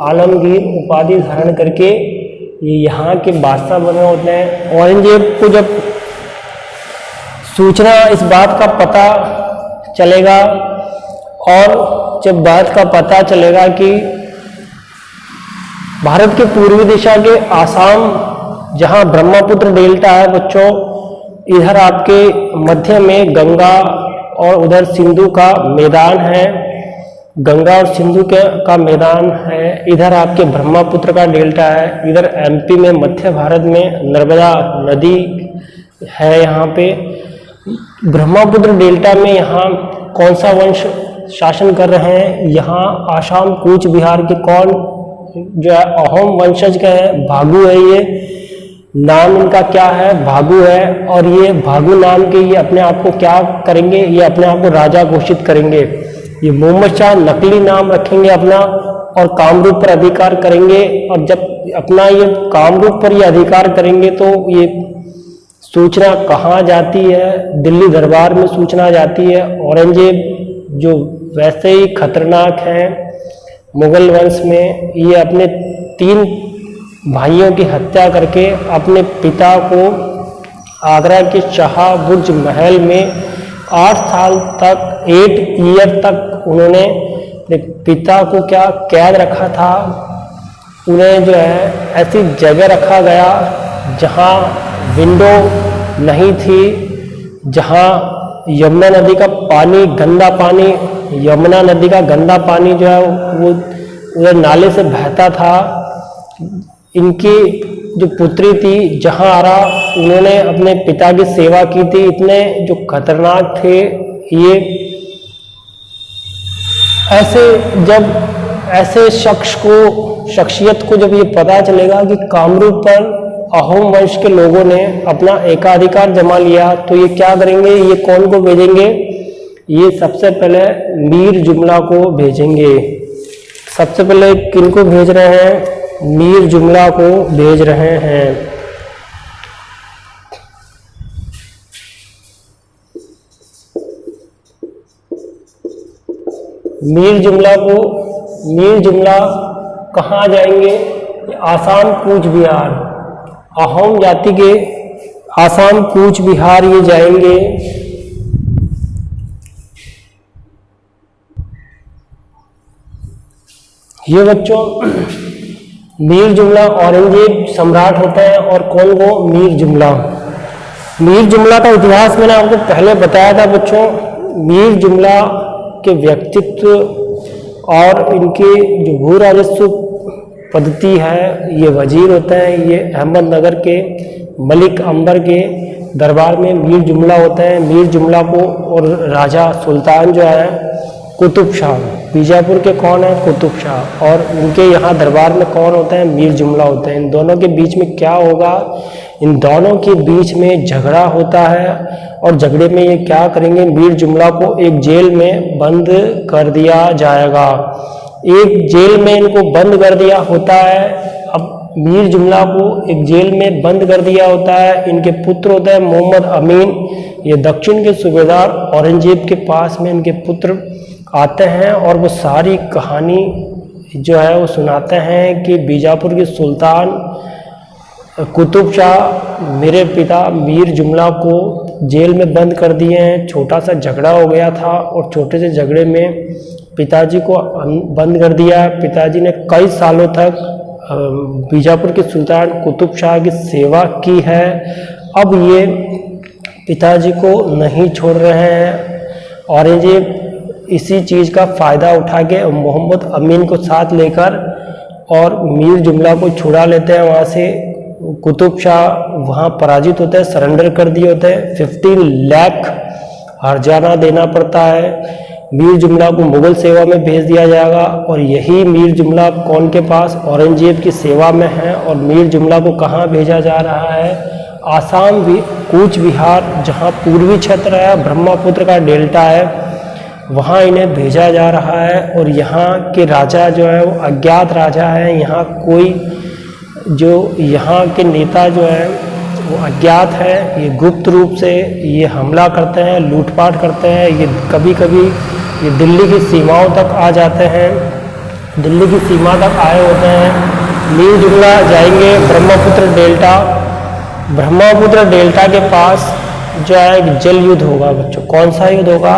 आलमगीर उपाधि धारण करके ये यहाँ के बादशाह बने होते हैं। औरंगजेब को जब सूचना इस बात का पता चलेगा और जब बात का पता चलेगा कि भारत के पूर्वी दिशा के आसाम, जहाँ ब्रह्मपुत्र डेल्टा है बच्चों, इधर आपके मध्य में गंगा और उधर सिंधु का मैदान है। गंगा और सिंधु का मैदान है। इधर आपके ब्रह्मपुत्र का डेल्टा है। इधर एमपी में, मध्य भारत में नर्मदा नदी है। यहाँ पे ब्रह्मपुत्र डेल्टा में यहाँ कौन सा वंश शासन कर रहे हैं? यहाँ आसाम, कूच बिहार के कौन जो है अहोम वंशज के हैं? भागु है। ये नाम इनका क्या है? भागु है। और ये भागु नाम के ये अपने आप को क्या करेंगे? ये अपने आप को राजा घोषित करेंगे। ये मोहम्मद शाह नकली नाम रखेंगे अपना और कामरूप पर अधिकार करेंगे। और जब अपना ये कामरूप पर ये अधिकार करेंगे तो ये सूचना कहाँ जाती है? दिल्ली दरबार में सूचना जाती है। औरंगजेब जो वैसे ही खतरनाक हैं मुगल वंश में, ये अपने 3 भाइयों की हत्या करके अपने पिता को आगरा के शाह बुर्ज महल में 8 साल तक, 8 ईयर तक उन्होंने पिता को क्या कैद रखा था। उन्हें जो है ऐसी जगह रखा गया जहाँ विंडो नहीं थी, जहाँ यमुना नदी का पानी, गंदा पानी, यमुना नदी का गंदा पानी जो है वो उधर नाले से बहता था। इनकी जो पुत्री थी जहांआरा, उन्होंने अपने पिता की सेवा की थी। इतने जो खतरनाक थे ये। ऐसे शख्सियत को जब ये पता चलेगा कि कामरूप पर अहोम वंश के लोगों ने अपना एकाधिकार जमा लिया, तो ये क्या करेंगे? ये कौन को भेजेंगे? ये सबसे पहले मीर जुमला को भेजेंगे। सबसे पहले किनको भेज रहे हैं? मीर जुमला को भेज रहे हैं। मीर जुमला कहाँ जाएंगे? आसाम कूच बिहार, अहोम जाति के आसाम कूच बिहार ये जाएंगे। ये बच्चों मीर जुमला औरंगजेब सम्राट होते हैं। और कौन वो? मीर जुमला। मीर जुमला का इतिहास मैंने आपको पहले बताया था बच्चों। मीर जुमला के व्यक्तित्व और इनके जो भू राजस्व पद्धति है, ये वजीर होते हैं। ये अहमदनगर के मलिक अंबर के दरबार में मीर जुमला होते हैं। मीर जुमला को और राजा सुल्तान जो है कुतुब शाह, बीजापुर के कौन है? कुतुब शाह। और उनके यहाँ दरबार में कौन होते हैं? मीर जुमला होते हैं। इन दोनों के बीच में क्या होगा? इन दोनों के बीच में झगड़ा होता है। और झगड़े में ये क्या करेंगे? मीर जुमला को एक जेल में बंद कर दिया जाएगा। एक जेल में इनको बंद कर दिया होता है। अब मीर जुमला को एक जेल में बंद कर दिया होता है। इनके पुत्र होते हैं मोहम्मद अमीन, ये दक्षिण के सूबेदार। औरंगजेब के पास में इनके पुत्र आते हैं और वो सारी कहानी जो है वो सुनाते हैं कि बीजापुर के सुल्तान कुतुब शाह मेरे पिता मीर जुमला को जेल में बंद कर दिए हैं। छोटा सा झगड़ा हो गया था और छोटे से झगड़े में पिताजी को बंद कर दिया। पिताजी ने कई सालों तक बीजापुर के सुल्तान कुतुब शाह की सेवा की है। अब ये पिताजी को नहीं छोड़ रहे हैं। औरंगजेब इसी चीज़ का फ़ायदा उठा के मोहम्मद अमीन को साथ लेकर और मीर जुमला को छुड़ा लेते हैं वहाँ से। कुतुब शाह वहाँ पराजित होते हैं, सरेंडर कर दिए होते हैं। 15 लाख हर्जाना देना पड़ता है। मीर जुमला को मुगल सेवा में भेज दिया जाएगा। और यही मीर जुमला कौन के पास? औरंगजेब की सेवा में है। और मीर जुमला को कहाँ भेजा जा रहा है? आसाम कूच बिहार, जहाँ पूर्वी क्षेत्र है, ब्रह्मपुत्र का डेल्टा है, वहाँ इन्हें भेजा जा रहा है। और यहाँ के राजा जो है वो अज्ञात राजा है। यहाँ कोई जो यहाँ के नेता जो है वो अज्ञात है। ये गुप्त रूप से ये हमला करते हैं, लूटपाट करते हैं। ये कभी कभी ये दिल्ली की सीमाओं तक आ जाते हैं, दिल्ली की सीमा तक आए होते हैं। मीर जुमला जाएंगे ब्रह्मपुत्र डेल्टा। ब्रह्मपुत्र डेल्टा के पास जो है एक जल युद्ध होगा बच्चों। कौन सा युद्ध होगा?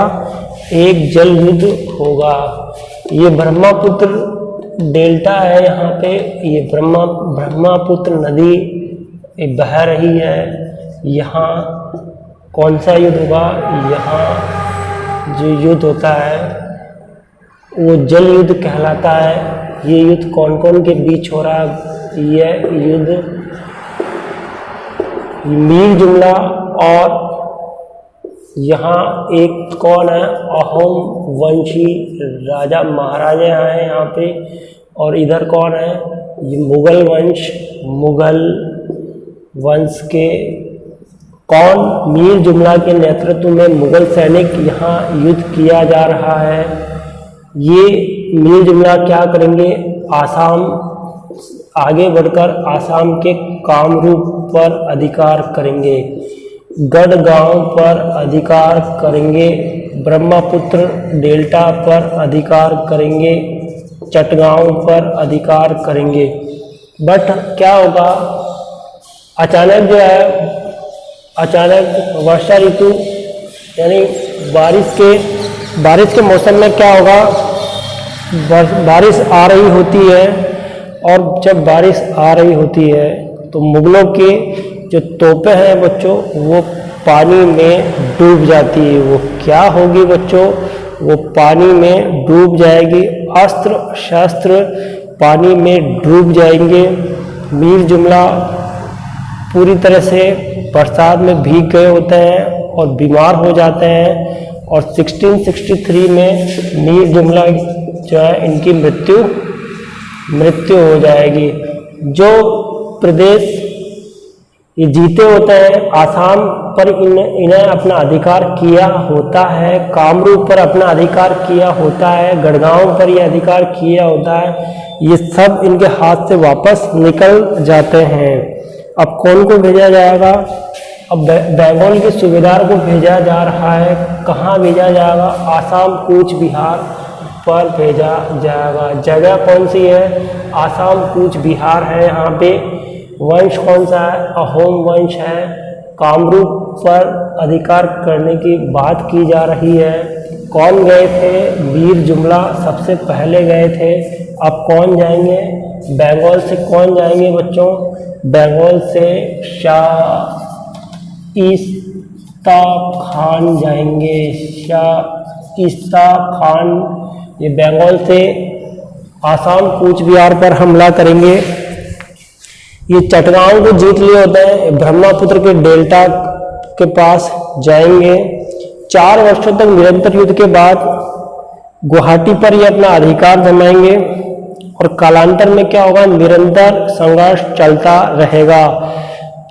एक जल युद्ध होगा। ये ब्रह्मपुत्र डेल्टा है, यहाँ पे ये ब्रह्मपुत्र नदी बह रही है। यहाँ कौन सा युद्ध होगा? यहाँ जो युद्ध होता है वो जल युद्ध कहलाता है। ये युद्ध कौन कौन के बीच हो रहा है? ये युद्ध मीर जुमला और यहाँ एक कौन है? अहोम वंशी राजा महाराजा हैं यहाँ पे। और इधर कौन है? ये मुगल वंश के कौन? मीर जुमला के नेतृत्व में मुगल सैनिक यहाँ युद्ध किया जा रहा है। ये मीर जुमला क्या करेंगे? आसाम आगे बढ़कर आसाम के कामरूप पर अधिकार करेंगे, गढ़गांव पर अधिकार करेंगे, ब्रह्मपुत्र डेल्टा पर अधिकार करेंगे, चटगांव पर अधिकार करेंगे। बट क्या होगा? अचानक जो है, अचानक वर्षा ऋतु यानी बारिश के मौसम में क्या होगा? बारिश आ रही होती है। और जब बारिश आ रही होती है तो मुगलों के जो तोपें हैं बच्चों वो पानी में डूब जाती है। वो क्या होगी बच्चों? वो पानी में डूब जाएगी। अस्त्र शस्त्र पानी में डूब जाएंगे। मीर जुमला पूरी तरह से बरसात में भीग गए होते हैं और बीमार हो जाते हैं। और 1663 में मीर जुमला जो है इनकी मृत्यु हो जाएगी। जो प्रदेश ये जीते होते हैं। आसाम पर इन्हें अपना अधिकार किया होता है, कामरूप पर अपना अधिकार किया होता है, गढ़गांव पर यह अधिकार किया होता है। ये सब इनके हाथ से वापस निकल जाते हैं। अब कौन को भेजा जाएगा? अब बंगाल के सूबेदार को भेजा जा रहा है। कहाँ भेजा जाएगा? आसाम कूच बिहार पर भेजा जाएगा। जगह कौन सी है? आसाम कूच बिहार है। यहाँ पे वंश कौन सा है? अहोम वंश है। कामरूप पर अधिकार करने की बात की जा रही है। कौन गए थे? वीर जुमला सबसे पहले गए थे। अब कौन जाएंगे? बंगाल से कौन जाएंगे बच्चों? बंगाल से शाइस्ता खान जाएंगे। शाइस्ता खान ये बंगाल से आसाम कूच बिहार पर हमला करेंगे। ये चटगांव को जीत लिए होते हैं। ब्रह्मपुत्र के डेल्टा के पास जाएंगे। 4 वर्षों तक निरंतर युद्ध के बाद गुवाहाटी पर ये अपना अधिकार जमाएंगे और कालांतर में क्या होगा? निरंतर संघर्ष चलता रहेगा।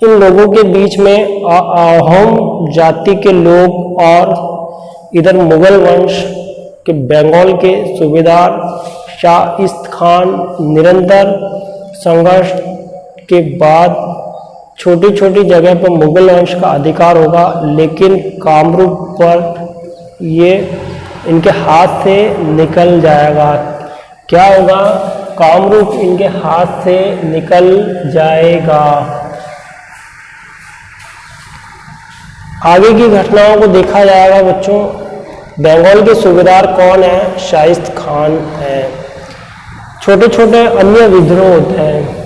इन लोगों के बीच में अहोम जाति के लोग और इधर मुगल वंश के बंगाल के सूबेदार शाइस्त खान निरंतर संघर्ष के बाद छोटी छोटी जगह पर मुगल वंश का अधिकार होगा, लेकिन कामरूप पर ये इनके हाथ से निकल जाएगा। क्या होगा? कामरूप इनके हाथ से निकल जाएगा। आगे की घटनाओं को देखा जाएगा बच्चों। बंगाल के सूबेदार कौन है? शाइस्त खान है। छोटे छोटे अन्य विद्रोह होते हैं।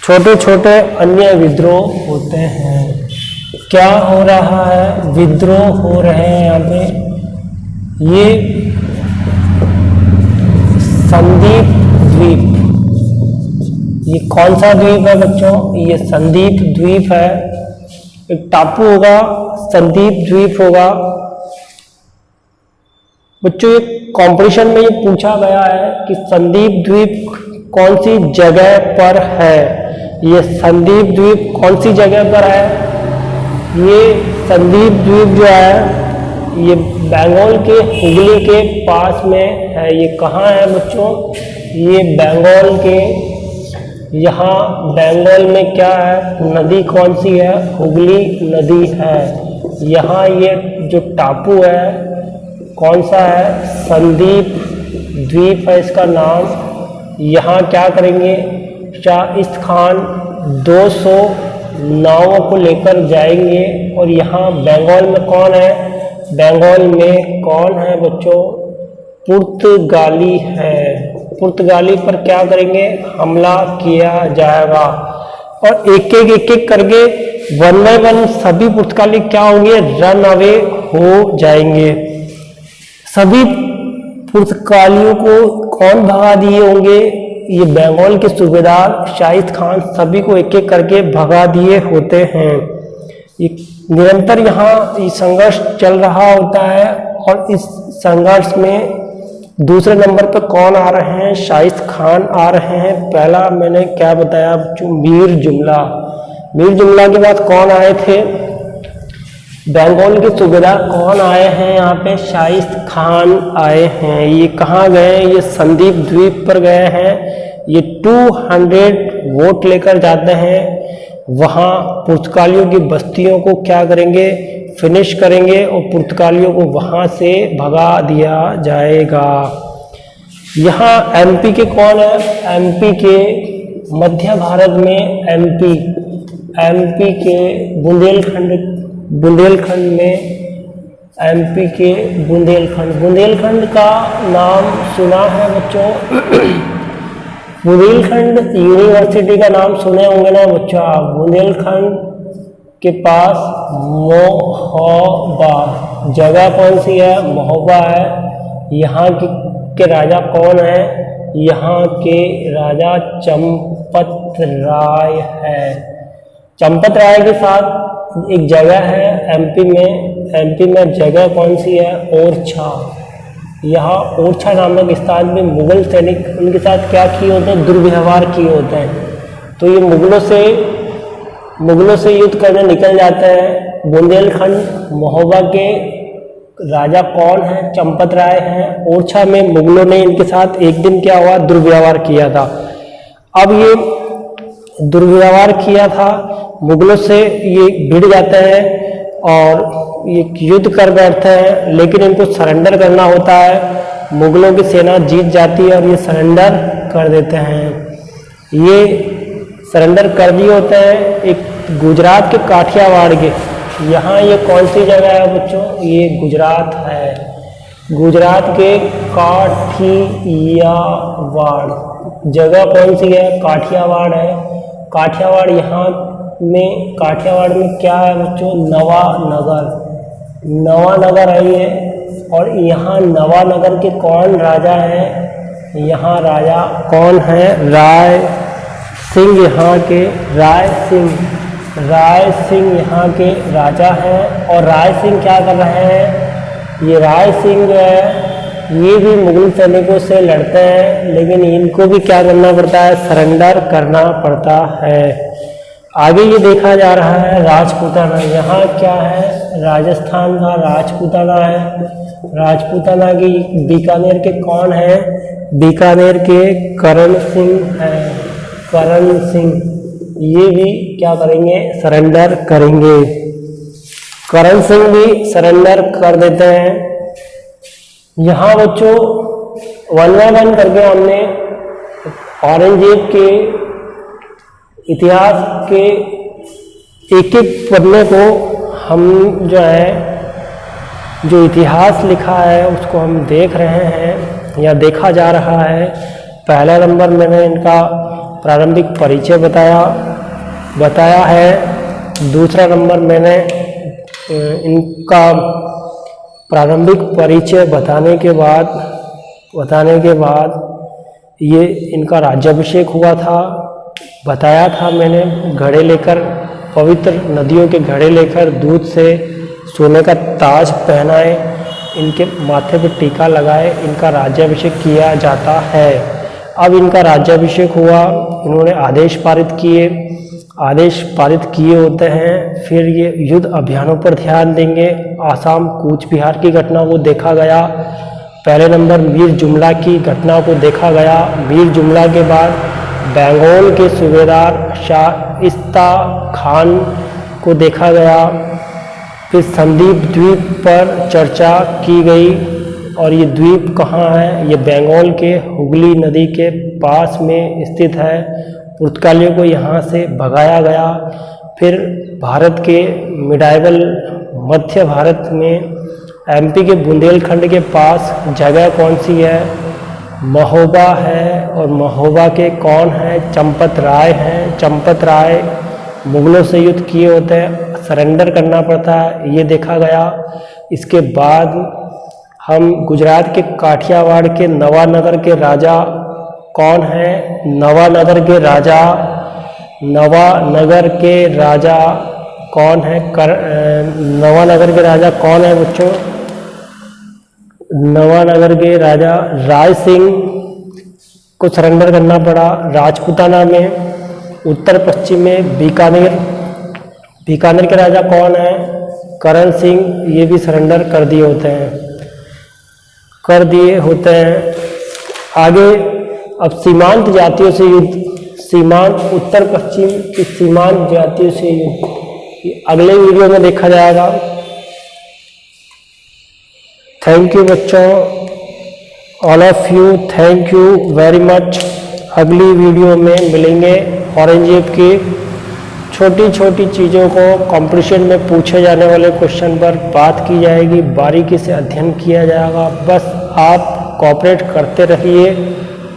छोटे छोटे अन्य विद्रोह होते हैं। क्या हो रहा है? विद्रोह हो रहे हैं यहाँ पे। ये संदीप द्वीप, ये कौन सा द्वीप है बच्चों? ये संदीप द्वीप है। एक टापू होगा, संदीप द्वीप होगा। बच्चों ये कंपटीशन में ये पूछा गया है कि संदीप द्वीप कौन सी जगह पर है। ये संदीप द्वीप कौन सी जगह पर है? ये संदीप द्वीप जो है ये बंगाल के हुगली के पास में है। ये कहाँ है बच्चों? ये बंगाल के, यहाँ बंगाल में क्या है? नदी कौन सी है? हुगली नदी है। यहाँ ये जो टापू है कौन सा है? संदीप द्वीप है इसका नाम। यहाँ क्या करेंगे? शाइस्त खान 200 नावों को लेकर जाएंगे और यहाँ बंगाल में कौन है? बंगाल में कौन है बच्चों? पुर्तगाली है। पुर्तगाली पर क्या करेंगे? हमला किया जाएगा और एक एक करके 1 by 1 सभी पुर्तगाली क्या होंगे? रन अवे हो जाएंगे। सभी पुर्तगालियों को कौन भगा दिए होंगे? ये बंगाल के सूबेदार शाहिद खान सभी को एक एक करके भगा दिए होते हैं। ये निरंतर यहाँ संघर्ष चल रहा होता है और इस संघर्ष में दूसरे नंबर पर कौन आ रहे हैं? शाहिद खान आ रहे हैं। पहला मैंने क्या बताया? मीर जुमला। मीर जुमला के बाद कौन आए थे? बंगाल के सूबेदार कौन आए हैं? यहाँ पे शाइस्त खान आए हैं। ये कहाँ गए? ये संदीप द्वीप पर गए हैं। ये 200 वोट लेकर जाते हैं। वहाँ पुर्तगालियों की बस्तियों को क्या करेंगे? फिनिश करेंगे और पुर्तगालियों को वहाँ से भगा दिया जाएगा। यहाँ एमपी के कौन है? एमपी के मध्य भारत में एमपी के बुंदेलखंड में एमपी के बुंदेलखंड का नाम सुना है बच्चों? बुंदेलखंड यूनिवर्सिटी का नाम सुने होंगे ना बच्चों आप। बुंदेलखंड के पास महोबा जगह कौन सी है? महोबा है। यहाँ के राजा कौन है? यहाँ के राजा चंपत राय है। चंपत राय के साथ एक जगह है एमपी में जगह कौन सी है? ओरछा। यहाँ ओरछा नामक स्थान में मुगल सैनिक उनके साथ क्या किए होते हैं? दुर्व्यवहार किए होते हैं। तो ये मुगलों से मुगलों से युद्ध करने निकल जाते हैं। बुंदेलखंड महोबा के राजा कौन है? चंपत राय हैं। ओरछा में मुगलों ने इनके साथ एक दिन क्या हुआ? दुर्व्यवहार किया था। अब ये दुर्व्यवहार किया था, मुगलों से ये भिड़ जाते हैं और ये युद्ध कर बैठते हैं, लेकिन इनको सरेंडर करना होता है। मुगलों की सेना जीत जाती है और ये सरेंडर कर देते हैं। ये सरेंडर कर दिए होते हैं एक गुजरात के काठियावाड़ के। यहाँ ये कौन सी जगह है बच्चों? ये गुजरात है। गुजरात के काठियावाड़ जगह कौन सी है? काठियावाड़ है। काठियावाड़ यहाँ में, काठियावाड़ में क्या है बच्चों? नवानगर। नवानगर है ये। और यहाँ नवानगर के कौन राजा है? यहाँ राजा कौन है? राय सिंह यहाँ के, राय सिंह यहाँ के राजा हैं। और राय सिंह क्या कर रहे हैं? ये राय सिंह जो है ये भी मुगल सैनिकों से लड़ते हैं, लेकिन इनको भी क्या करना पड़ता है? सरेंडर करना पड़ता है। आगे ये देखा जा रहा है राजपूताना। यहाँ क्या है? राजस्थान का राजपूताना है। राजपूताना की बीकानेर के कौन है? बीकानेर के करण सिंह हैं। करण सिंह ये भी क्या करेंगे? सरेंडर करेंगे। करण सिंह भी सरेंडर कर देते हैं। यहाँ बच्चों 1 by 1 करके हमने औरंगजेब के इतिहास के एक एक पन्ने को हम जो है, जो इतिहास लिखा है उसको हम देख रहे हैं या देखा जा रहा है। पहला नंबर मैंने इनका प्रारंभिक परिचय बताया है। दूसरा नंबर मैंने इनका प्रारंभिक परिचय बताने के बाद ये इनका राज्याभिषेक हुआ था, बताया था मैंने। घड़े लेकर, पवित्र नदियों के घड़े लेकर दूध से सोने का ताज पहनाए, इनके माथे पर टीका लगाए, इनका राज्याभिषेक किया जाता है। अब इनका राज्याभिषेक हुआ, इन्होंने आदेश पारित किए होते हैं। फिर ये युद्ध अभियानों पर ध्यान देंगे। आसाम कूच बिहार की घटना को देखा गया। पहले नंबर मीर जुमला की घटना को देखा गया। मीर जुमला के बाद बंगाल के सूबेदार शाइस्ता खान को देखा गया। फिर संदीप द्वीप पर चर्चा की गई, और ये द्वीप कहाँ है? ये बंगाल के हुगली नदी के पास में स्थित है। पुर्तगालियों को यहाँ से भगाया गया। फिर भारत के मिडाइवल मध्य भारत में एमपी के बुंदेलखंड के पास जगह कौन सी है? महोबा है। और महोबा के कौन है? चंपत राय हैं। चंपत राय मुगलों से युद्ध किए होते हैं, सरेंडर करना पड़ता है, ये देखा गया। इसके बाद हम गुजरात के काठियावाड़ के नवानगर के राजा कौन है? नवानगर के राजा कौन है? नवानगर के राजा कौन है बच्चों? नवानगर के राजा राय सिंह को सरेंडर करना पड़ा। राजपूताना में उत्तर पश्चिम में बीकानेर के राजा कौन है? करण सिंह, ये भी सरेंडर कर दिए होते हैं। आगे अब सीमांत जातियों से युद्ध, उत्तर पश्चिम की सीमांत जातियों से युद्ध, ये अगले वीडियो में देखा जाएगा। थैंक यू बच्चों, all of you, thank you very much. अगली वीडियो में मिलेंगे। औरंगजेब की छोटी छोटी चीज़ों को कंपटीशन में पूछे जाने वाले क्वेश्चन पर बात की जाएगी, बारीकी से अध्ययन किया जाएगा। बस आप कोऑपरेट करते रहिए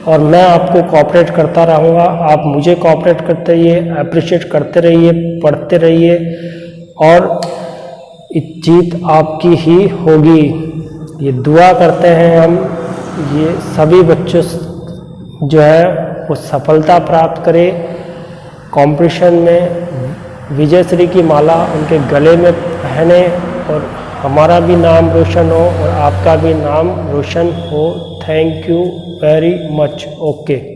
और मैं आपको कोऑपरेट करता रहूँगा। आप मुझे कोऑपरेट करते रहिए, अप्रिशिएट करते रहिए, पढ़ते रहिए और जीत आपकी ही होगी। ये दुआ करते हैं हम, ये सभी बच्चों जो है वो सफलता प्राप्त करें, कंपटीशन में विजयश्री की माला उनके गले में पहने और हमारा भी नाम रोशन हो और आपका भी नाम रोशन हो। Thank you very much. Okay.